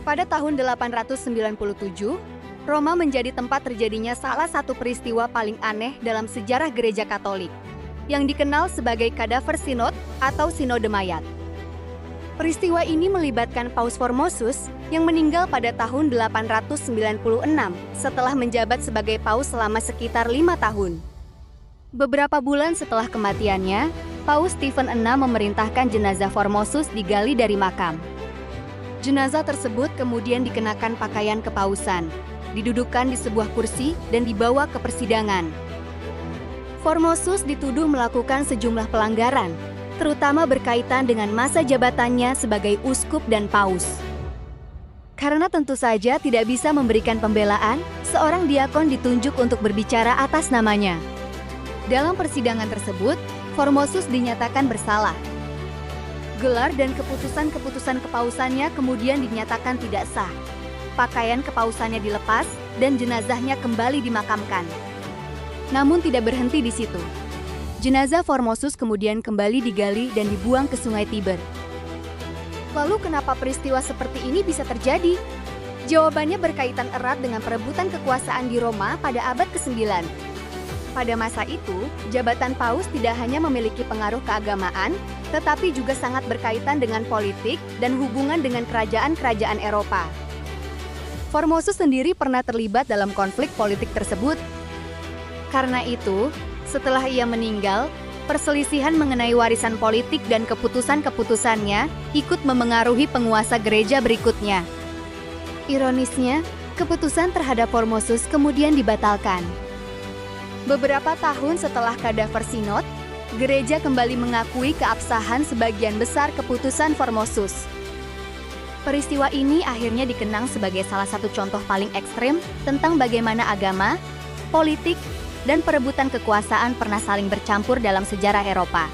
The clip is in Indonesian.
Pada tahun 897, Roma menjadi tempat terjadinya salah satu peristiwa paling aneh dalam sejarah Gereja Katolik, yang dikenal sebagai Kadaver Synod atau Sinode Mayat. Peristiwa ini melibatkan Paus Formosus yang meninggal pada tahun 896 setelah menjabat sebagai paus selama sekitar 5 tahun. Beberapa bulan setelah kematiannya, Paus Stephen VI memerintahkan jenazah Formosus digali dari makam. Jenazah tersebut kemudian dikenakan pakaian kepausan, didudukkan di sebuah kursi dan dibawa ke persidangan. Formosus dituduh melakukan sejumlah pelanggaran, terutama berkaitan dengan masa jabatannya sebagai uskup dan paus. Karena tentu saja tidak bisa memberikan pembelaan, seorang diakon ditunjuk untuk berbicara atas namanya. Dalam persidangan tersebut, Formosus dinyatakan bersalah. Gelar dan keputusan-keputusan kepausannya kemudian dinyatakan tidak sah. Pakaian kepausannya dilepas dan jenazahnya kembali dimakamkan. Namun tidak berhenti di situ. Jenazah Formosus kemudian kembali digali dan dibuang ke Sungai Tiber. Lalu kenapa peristiwa seperti ini bisa terjadi? Jawabannya berkaitan erat dengan perebutan kekuasaan di Roma pada abad ke-9. Pada masa itu, jabatan paus tidak hanya memiliki pengaruh keagamaan, tetapi juga sangat berkaitan dengan politik dan hubungan dengan kerajaan-kerajaan Eropa. Formosus sendiri pernah terlibat dalam konflik politik tersebut. Karena itu, setelah ia meninggal, perselisihan mengenai warisan politik dan keputusan-keputusannya ikut memengaruhi penguasa gereja berikutnya. Ironisnya, keputusan terhadap Formosus kemudian dibatalkan. Beberapa tahun setelah Kadaver Synod, gereja kembali mengakui keabsahan sebagian besar keputusan Formosus. Peristiwa ini akhirnya dikenang sebagai salah satu contoh paling ekstrem tentang bagaimana agama, politik, dan perebutan kekuasaan pernah saling bercampur dalam sejarah Eropa.